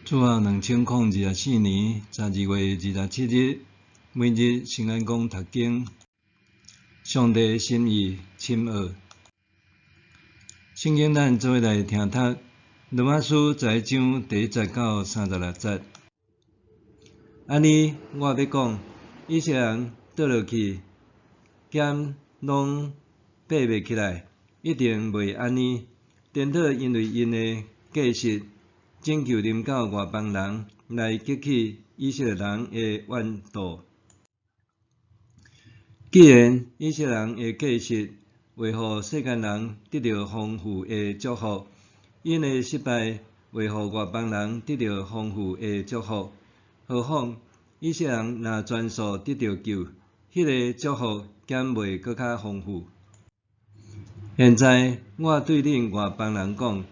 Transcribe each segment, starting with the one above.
主后2024年12月27日，每日圣安宫读经，上帝心意深奥。圣经咱做伙来听读，罗马书十一章第10到36节。安尼，我要讲，以色列人倒落去，剑拢爬袂起来，一定袂安尼。颠倒因为因的计实，拯救临到外邦人，来激起以色列人的怨妒。既然以色列人的计实为互世间人得到丰富的祝福，因的失败为互外邦人得到丰富的祝福，何况以色列人若全数得到救，迄个祝福减袂搁较丰富。现在我对恁外邦人讲，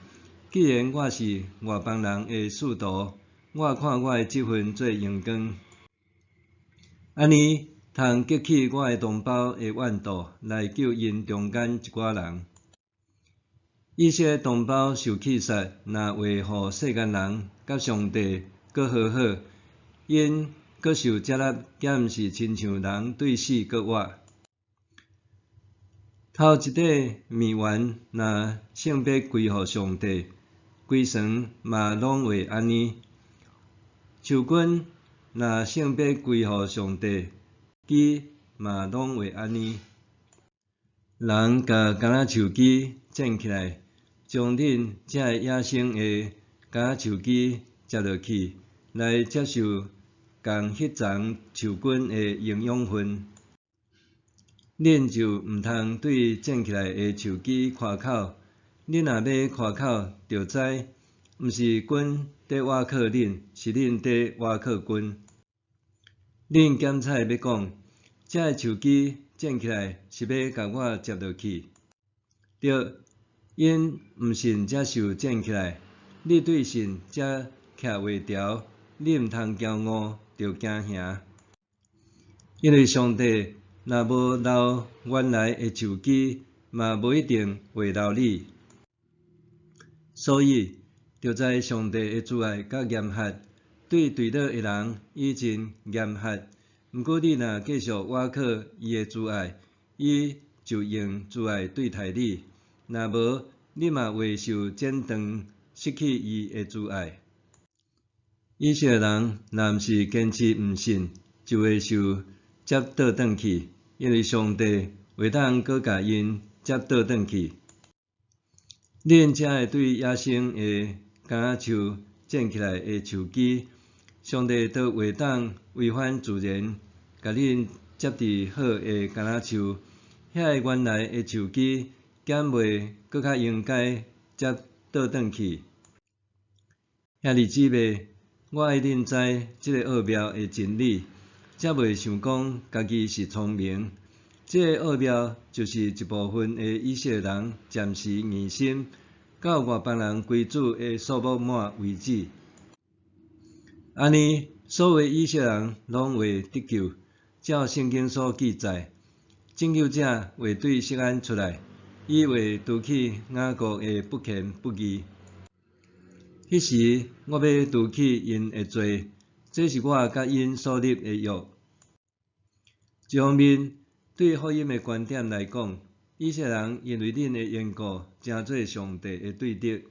既然我是外邦人的使徒，我看我的职分做阳光，安尼通激起我的同胞的怨妒，来救因中间一寡人。以色列同胞受气杀，若为互世间人甲上帝搁和好，因搁受接纳，减毋是亲像人对死搁活。头一块面丸，若性别归互上帝，规床嘛拢会安尼。树根若性别归互上帝，枝嘛拢会安尼。人甲橄榄树枝剪起来，将恁这野生的橄榄树枝接落去，来接受共迄丛树根的营养分。恁就毋通对剪起来的树枝夸口，恁若要夸口，就知毋是根伫瓦靠恁，是恁伫瓦靠根。恁检采要讲，这个树枝剪起来是要甲我接落去，对，因毋信这树剪起来，你对信这徛袂牢，你毋通骄傲，着惊吓。因为上帝若无留原来的树枝，嘛无一定会留你。所以，着在上帝的慈爱甲严罚，对堕落的人已经严罚。毋过，你若继续倚靠伊的慈爱，伊就用慈爱对待你；若无，你嘛会受剪断，失去伊的慈爱。以色列人若毋是坚持毋信，就会受接倒转去，因为上帝袂当搁甲因接倒转去。恁才会对野生的橄榄树剪起来的树枝，上帝都袂当违反自然，甲恁接伫好的橄榄树，遐个原来的树枝减袂搁较应该接倒转去。兄弟姊妹，我爱恁知即个奥妙的真理，才袂想讲家己是聪明。即个奥妙就是一部分的以色列人暂时疑心，到外邦人归主的数目满为止。安尼，所有以色列人拢会得救。照圣经所记载，拯救者会对锡安出来，伊会除去雅各的不虔不义。迄时，我要除去因的罪，这是我甲因所立的约。一方面，对福音的观点来讲，以色列人因为恁的缘故，诚做上帝的对敌；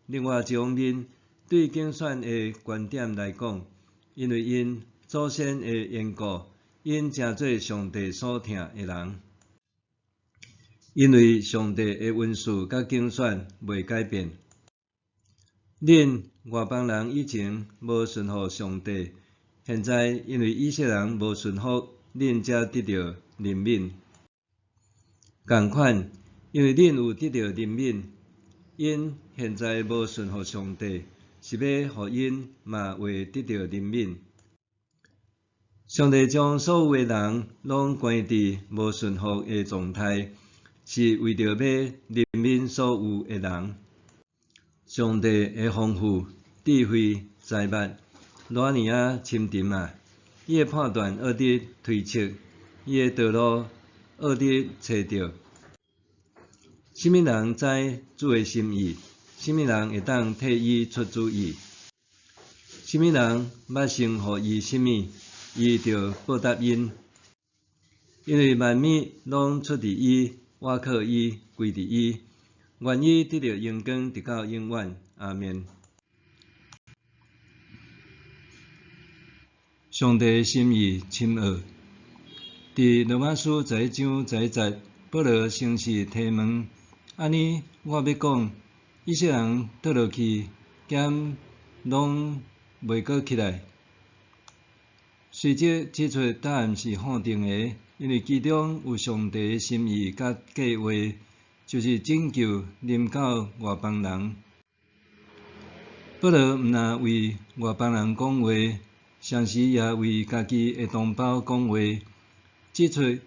另外一方面，对竞选的观点来讲，因为因祖先的缘故，因诚做上帝所疼的人。因为上帝的恩赐甲竞选袂改变。恁外邦人以前无顺服上帝，现在因为以色列人无顺服，恁才得到怜悯。同款，因为恁有得到怜悯，因现在无顺服上帝，是要互因嘛会得到怜悯。上帝将所有的人拢关伫无顺服的状态，是为着要怜悯所有的人。上帝的丰富、智慧、财物，偌尼啊深沉啊！伊的判断学得推测，伊的道路学得找着。什么人知主的心意？什么人会当替伊出主意？什么人捌成互伊什么，伊就报答因。因为万物拢出伫伊，倚靠伊，归伫伊，愿意得到荣光，直到永远。阿们。上帝心意深奥。伫罗马书11章11节，保罗先是提问：安尼我要讲，以色列人倒落去，减拢袂阁起来。随即指出答案是否定的，因为其中有上帝的心意甲计划，就是拯救临到外邦人。保罗毋但为外邦人讲话，同时也为家己的同胞讲话，指出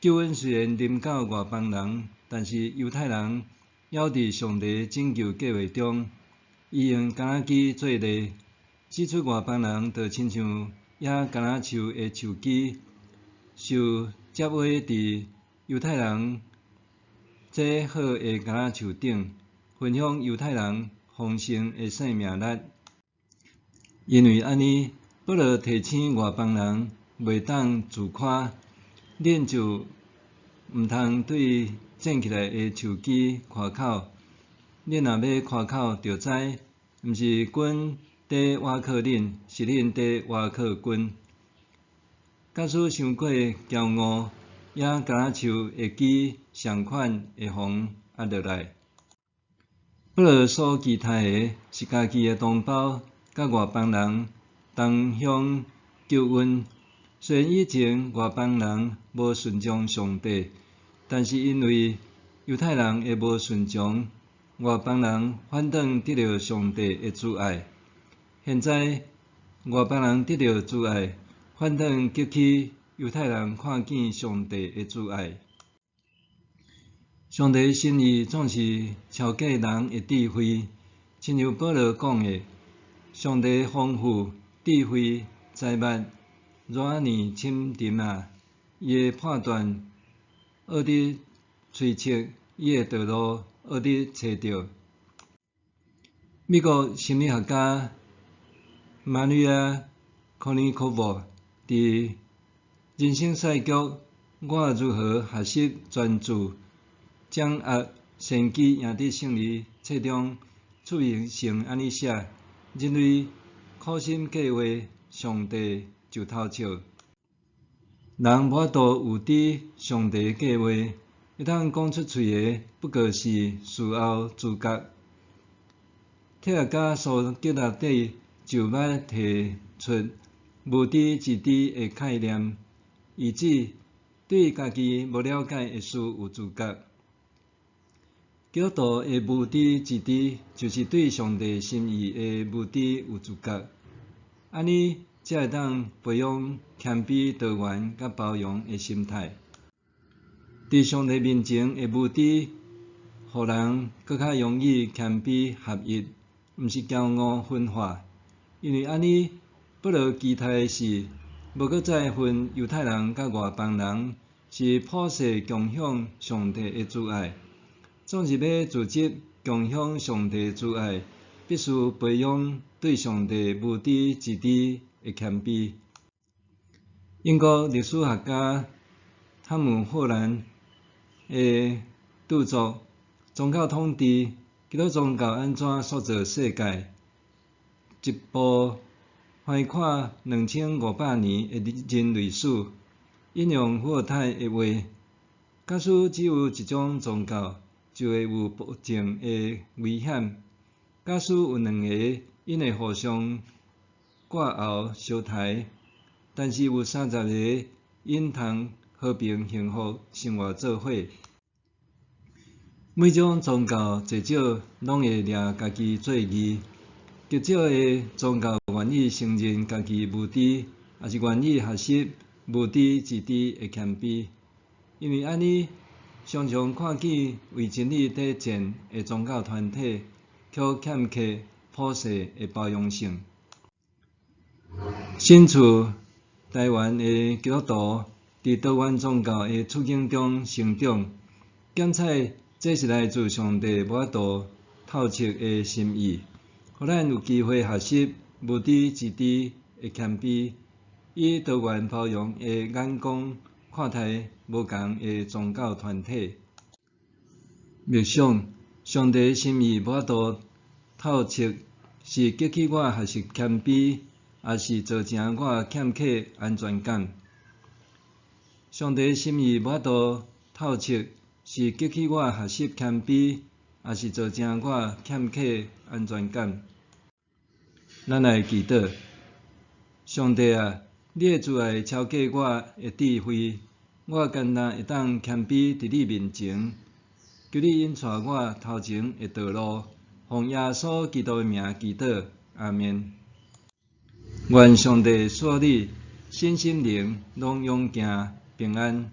救恩虽然临到外邦人，但是犹太人还伫上帝拯救计划中，伊用橄榄枝做例，指出外邦人就亲像野橄榄树的树枝，受接话伫犹太人这好的橄榄树顶，分享犹太人丰盛的生命力。因为安尼，保罗提醒外邦人袂当自夸，恁就毋通对长起来的树枝夸口。恁若要夸口，就知毋是阮伫倚靠恁，是恁伫倚靠阮。假使伤过骄傲，野橄榄树的枝上款会风压落来。保罗所期待的是家己的同胞甲外邦人同享救恩。虽然以前外邦人无顺从上帝，但是因为犹太人的无顺从，外邦人反倒得到上帝的慈爱。现在外邦人得到慈爱，反倒激起犹太人看见上帝的慈爱。上帝的心意总是超过人的智慧，亲像保罗讲的，上帝丰富智慧财物，偌尔深沉啊！伊的判断学伫揣测，伊的道路学伫找着。美国心理学家玛利亚·科尼科沃伫《人生赛局：我如何学习专注、掌握先机赢得胜利》册中趣味性安尼写：人类苦心计划，上帝就偷笑。人无法度有伫上帝的计划，会当讲出喙的，不过是事后诸葛。哲学家苏格拉底就捌提出无知之知的概念，意指对家己无了解的事有自觉。基督徒的无知之知，就是对上帝心意的无知有自觉。安尼才会当培养谦卑、多元、甲包容的心态。伫上帝面前的无知，互人更较容易谦卑合一，毋是骄傲分化。因为安尼，保罗期待的是，无搁再分犹太人甲外邦人，是普世共享上帝的慈爱。总是要组织共享上帝的慈爱，必须培养对上帝无知之知的谦卑。英国历史学家汤姆·霍兰的著作《宗教统治：基督宗教安怎塑造世界》一部翻看2500年的人类史，引用伏尔泰的话：假使只有一种宗教，就会有暴政的危险；假使有两个，因会互相挂后相杀；但是有30个，因通和平幸福生活做伙。每种宗教至少拢会掠家己做义，极少的宗教愿意承认家己无知，也是愿意学习无知之知的谦卑。因为安尼，常常看见为真理伫战的宗教团体，却欠缺普世的包容性。身处台湾的基督徒，伫多元宗教的处境中成长，检测这是来自上帝无法度透彻的心意，互咱有机会学习无知自知的谦卑，以多元包容的眼光看待无同的宗教团体。默想，上帝心意无法度透彻，是激起我学习谦卑，也是造成我欠缺安全感。上帝心意无法度透彻，是激起我学习谦卑，也是造成我欠缺安全感。咱来祈祷，上帝啊，你的慈爱超过我的智慧，我艰难会当谦卑伫你面前，求你引带我头前的道路，奉耶稣基督的名祈祷，阿们。愿上帝赐你身心灵拢永行平安。